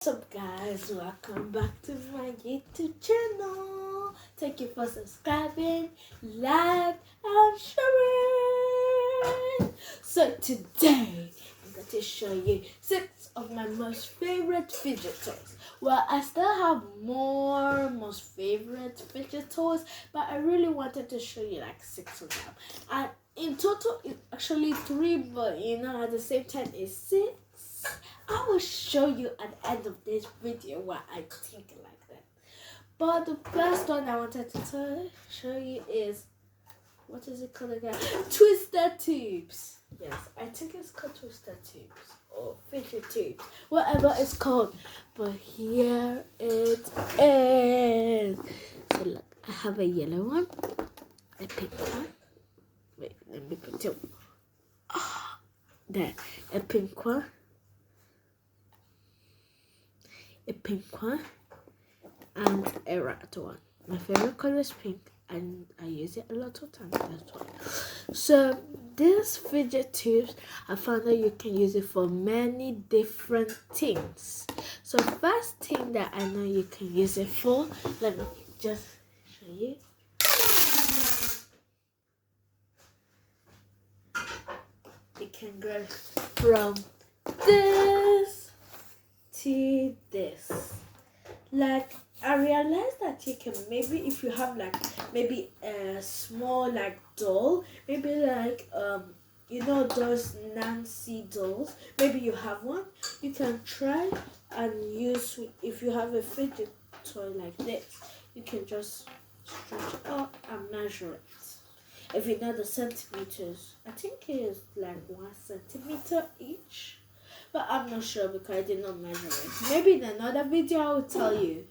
What's up guys, welcome back to my YouTube channel. Thank you for subscribing, like and sharing. So today I'm going to show you 6 of my most favorite fidget toys. Well, I still have more most favorite fidget toys, but I really wanted to show you like 6 of them. And in total it's actually 3, but at the same time it's 6. I will show you at the end of this video what I think like that. But the first one I wanted to show you is, what is it called again? Twister tubes. Yes, I think it's called twister tubes or fidget tubes, whatever it's called. But here it is. So look, I have a yellow one, a pink one. Wait, let me put it. There, a pink one. A pink one and a red one. My favorite color is pink and I use it a lot of times, that's why. So this fidget tubes, I found that you can use it for many different things. So first thing that I know you can use it for, let me just show you. It can go from this to this. Like, I realized that you can, maybe if you have like maybe a small like doll, maybe like those Nancy dolls, maybe you have one, you can try and use, if you have a fidget toy like this, you can just stretch it up and measure it. If you know the centimeters, I think it is like 1 centimeter each. But I'm not sure because I did not measure it. Maybe in another video I will tell you.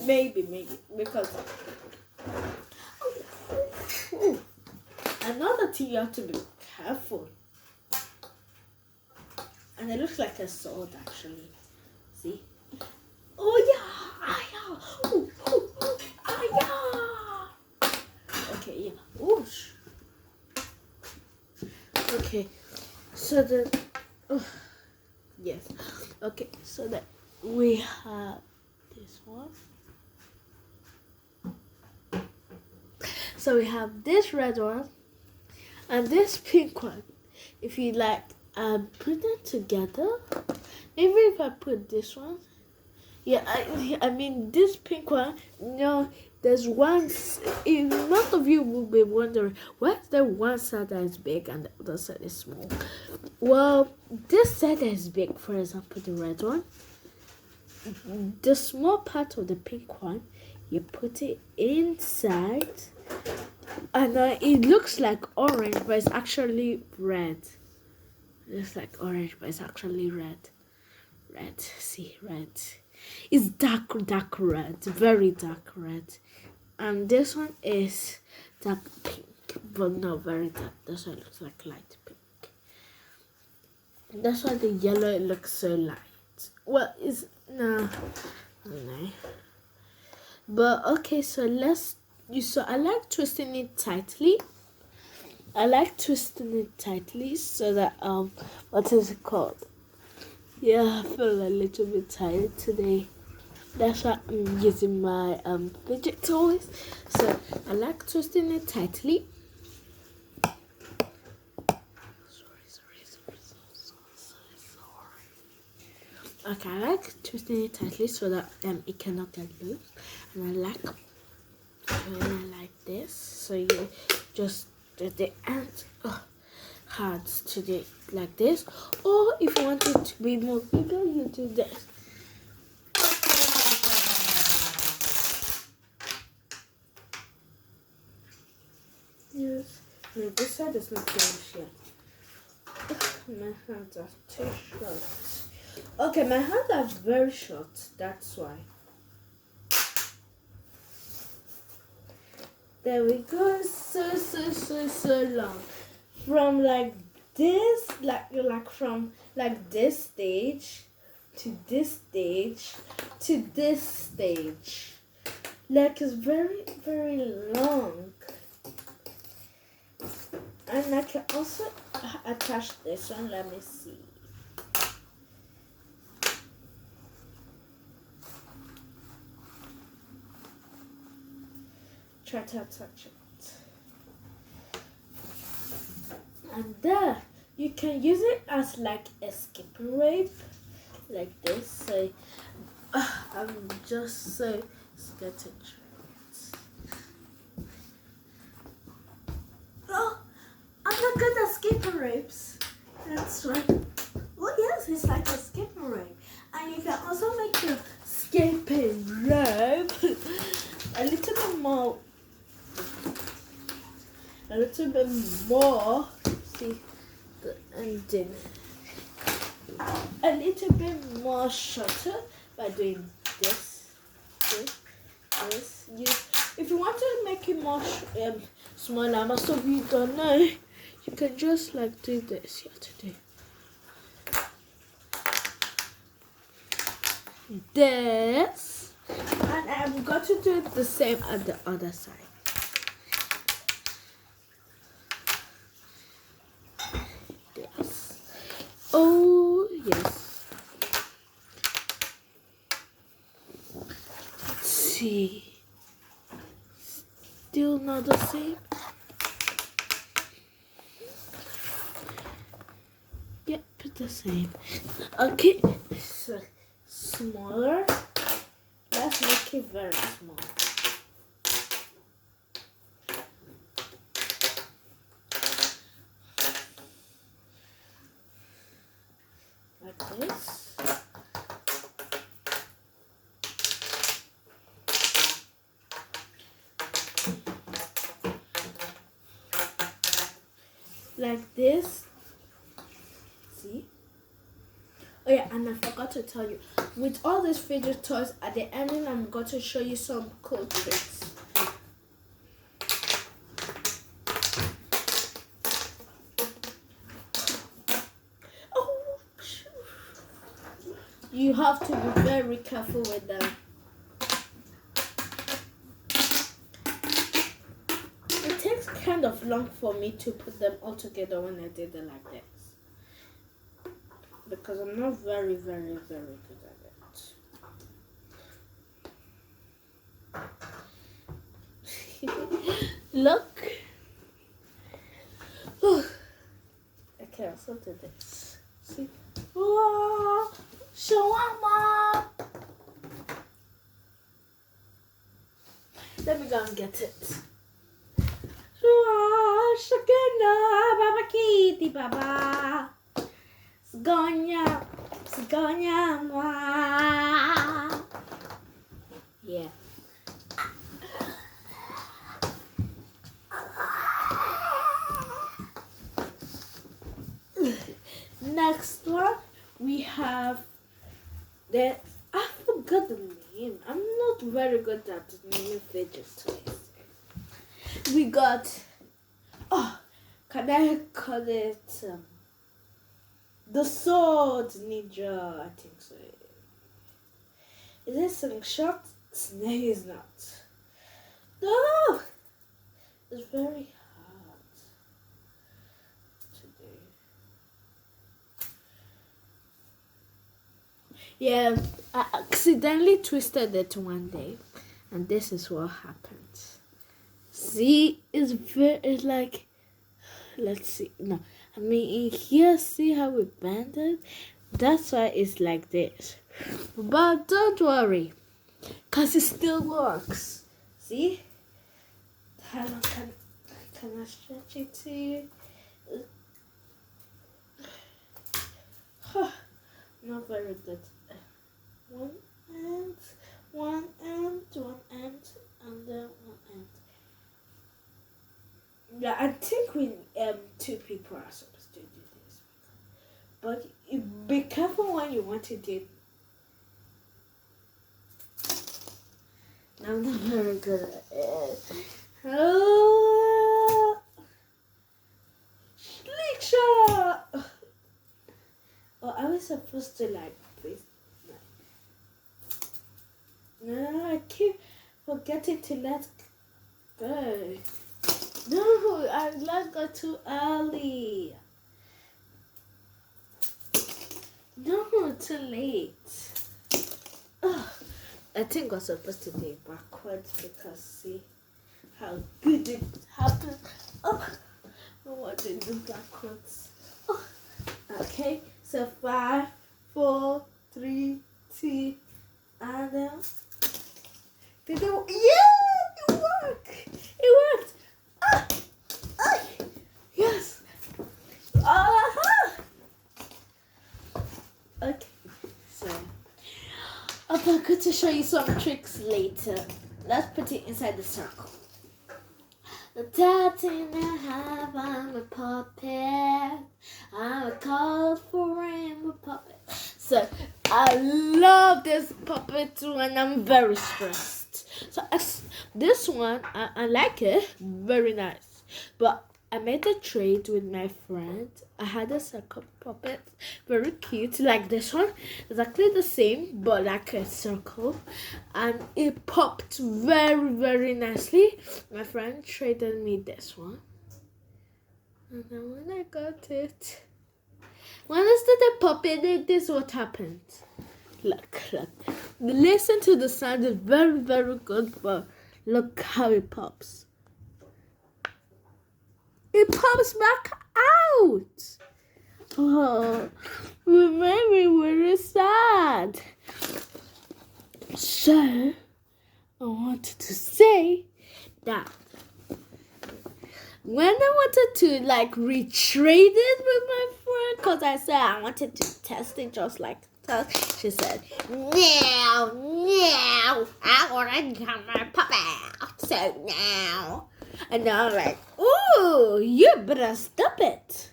Maybe. Because another thing, you have to be careful. And it looks like a sword actually. See? Oh yeah! Okay, yeah. Oosh. Okay. So then yes. Okay, so that we have this one. So we have this red one and this pink one. If you like put them together, maybe if I put this one, yeah, I mean this pink one, there's one. Most of you will be wondering, what's the one side that is big and the other side is small? Well, this side is big, for example, the red one. The small part of the pink one, you put it inside, and it looks like orange, but it's actually red. It looks like orange, but it's actually red. Red, see, red. It's dark red, very dark red. And this one is dark pink, but not very dark. This one looks like light pink. That's why the yellow looks so light. Well, it's no. But okay, so so I like twisting it tightly. So that what is it called? Yeah, I feel a little bit tired today. That's why I'm using my fidget toys. So I like twisting it tightly. Okay, I like twisting it tightly so that it cannot get loose. And I like doing it like this. So you just do the ends hard to do it like this. Or if you want it to be more bigger, you do this. Yes. No, this side is not finished yet. My hands are too short. Okay, my hands are very short, that's why. There we go. So long. From like this, from like this stage to this stage to this stage. Like, it's very, very long. And I can also attach this one. Let me see. try to attach it. And there, you can use it as like a skipping rope, like this. So, I'm just so scared to try it. Oh, I'm not good at skipping ropes. That's right. Oh yes, it's like a skipping rope. And you can also make your skipping rope a little bit more. See the ending. A little bit more shorter by doing this. If you want to make it more smaller, most of you don't know, you can just like do this here today. This, and I'm going to do the same at the other side. This. Oh yes. Let's see. Still not the same. Yep, the same. Okay, so smaller. Let's make it very small. Like this. Like this. See? Oh yeah, and I forgot to tell you, with all these fidget toys, at the ending I'm going to show you some cool tricks. Oh, you have to be very careful with them. It takes kind of long for me to put them all together when I did it like this, because I'm not very good at it. Look. Okay, I'll also do this. See? Whoa! Shawarma! Let me go and get it. Shakina, Baba Kitty, Baba. Zgonia, yeah. Next one, we have the, I forgot the name. I'm not very good at naming fidget toys. We got, can I call it the sword ninja? I think so. Is it slingshot? No, it's not. No! It's very hard to do. Yeah, I accidentally twisted it one day, and this is what happened. See, it's like, let's see. No, I mean, in here, see how we bend it? That's why it's like this. But don't worry, because it still works. See? How long can I stretch it to you? Not very good. One end, and then one end. Yeah, I think we two people are supposed to do this, but be careful when you want to do. I'm not very good at it. Oh, slick shot. Oh, I was supposed to like this. No, I keep forgetting to let go. No, I let go too early. No, too late. Oh, I think I'm supposed to do it backwards because see how good it happened. Oh, what did the backwards? Oh, okay, so 5, 4, 3, 2, and then did it? Yeah, it worked. It worked. Ah, ah, yes. Okay, so I'm going to show you some tricks later. Let's put it inside the circle. The tattoo I have, I'm a puppet. I'm a colorful rainbow puppet. So I love this puppet when I'm very stressed. So this one, I like it, very nice. But I made a trade with my friend. I had a circle puppet, very cute, like this one, exactly the same, but like a circle, and it popped very, very nicely. My friend traded me this one, and then when I got it, when I started popping it, this is what happened. Look. Listen to the sound, it's very, very good, but look how it pops. It pops back out. Oh, it made me very sad. So, I wanted to say that when I wanted to retrade it with my friend, because I said I wanted to test it just like that, she said, no, I want to get my puppet. So now. And now I'm like, ooh, you better stop it.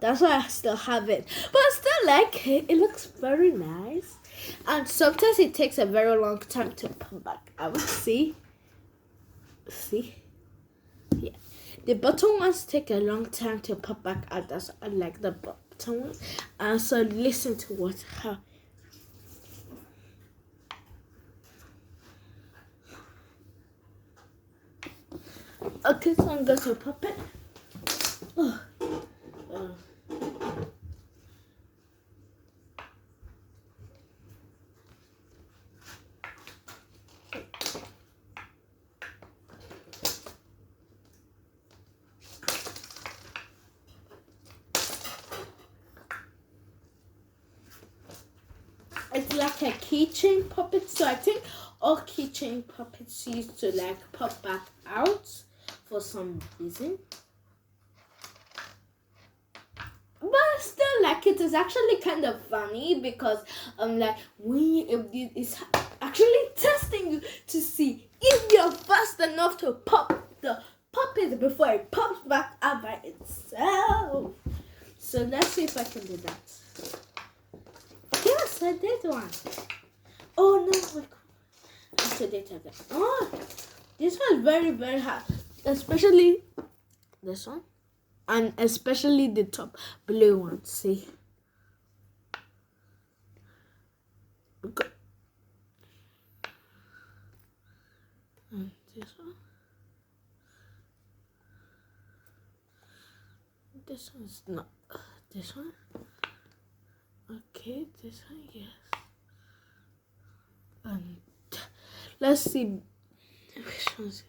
That's why I still have it. But I still like it. It looks very nice. And sometimes it takes a very long time to pop back out. See? Yeah. The bottom ones take a long time to pop back out. That's I like the bottom one. And so listen to how. Okay, so I'm going to pop it. It's like a keychain puppet, so I think all keychain puppets used to pop back out for some reason. But I still like it. It's actually kind of funny because it's actually testing you to see if you're fast enough to pop the puppet before it pops back out by itself. So let's see if I can do that. Yes, I did one. Oh no, I have to do it again. Oh, this one's very, very hard. Especially this one. And especially the top blue one. See? Okay. And this one. This one's not. This one. Okay, this one, yes. And let's see which one's it.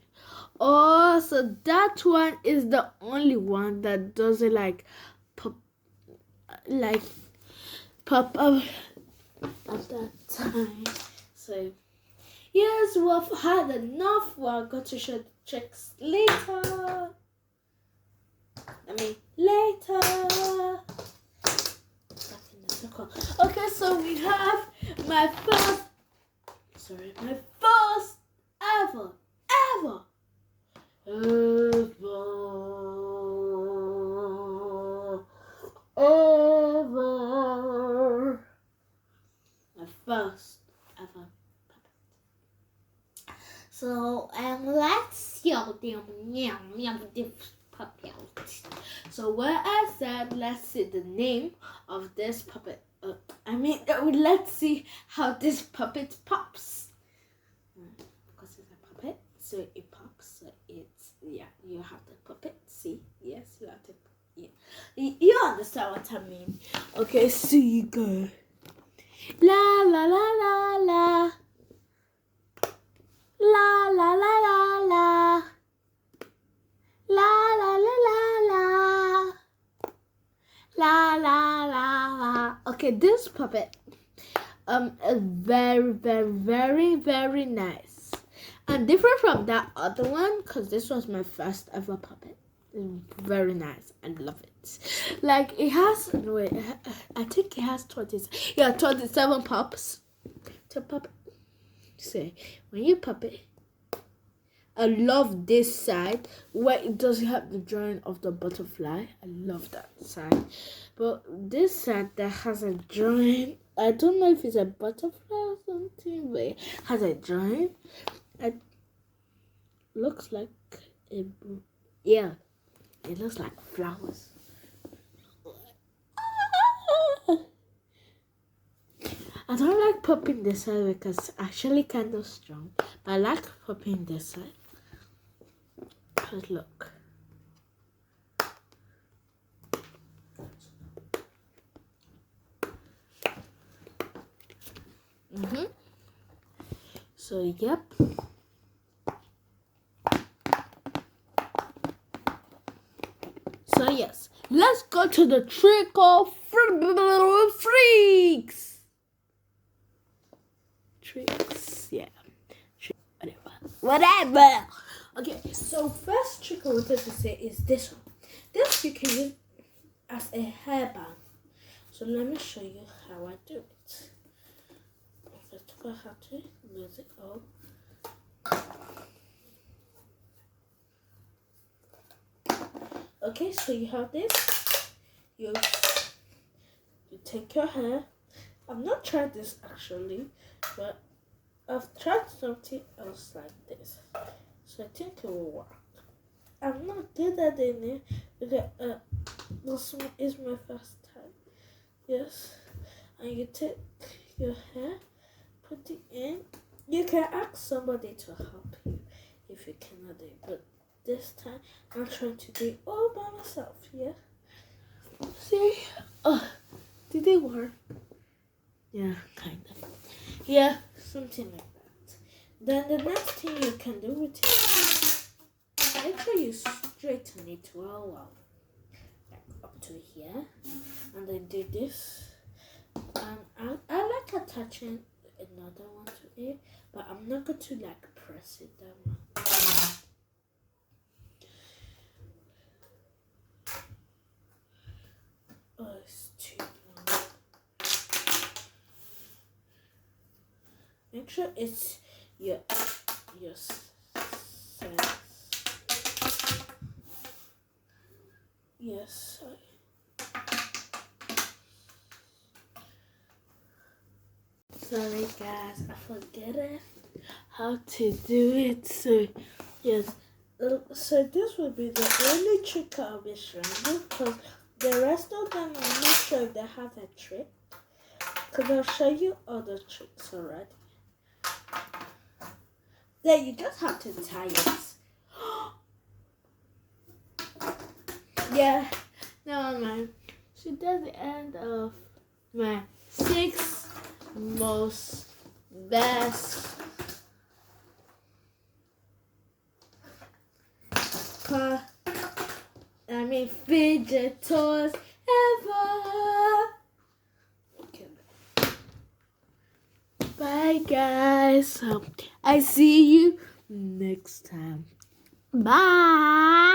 Oh, so that one is the only one that doesn't pop up at that time. So yes, we've had enough. We're going to show the tricks later. Later. Okay, so we have my first ever my first ever puppet. So let's show them this puppet. So where I said let's see the name of this puppet. Let's see how this puppet pops. Because it's a puppet, so it pops. So it's you have the puppet. See, yes, you have to. Yeah, you understand what I mean. Okay, so you go. La la la la la. La la la la la. Okay, this puppet is very, very, very, very nice. And different from that other one, because this was my first ever puppet. It's very nice. I love it. Like, it has, wait, I think it has 27 pops. To pop, say, when you pop it, I love this side where it doesn't have the drawing of the butterfly. I love that side. But this side that has a drawing, I don't know if it's a butterfly or something, but it has a drawing. It looks like a, yeah, it looks like flowers. I don't like popping this side because it's actually kind of strong. But I like popping this side. Because look. So, yep. So, yes. Let's go to the trick or freaks. Tricks, yeah. Whatever. Okay, so first trick I wanted to say is this one. This you can use as a hairband. So let me show you how I do it. First of all, I have to lose it all. Okay, so you have this. You take your hair. I've not tried this actually, but I've tried something else like this. So I think it will work. I'm not good at it because this is my first time. Yes. And you take your hair, put it in. You can ask somebody to help you if you cannot do it. But this time I'm trying to do it all by myself, yeah? See? Oh, did it work? Yeah, kind of. Yeah, something like that. Then the next thing you can do with it, make sure you straighten it well, like up to here, and then do this. And I like attaching another one to it, but I'm not going to like press it that much. Oh, it's too long. Make sure it's your size. Yes. Sorry guys, I forget how to do it. So yes, so this will be the only trick I'll be showing you, because the rest of them I'm not sure if they have a trick, because I'll show you other tricks already. Then you just have to tie it. Yeah, never mind. So that's the end of my 6 most best fidget toys ever. Okay. Bye guys. I see you next time. Bye.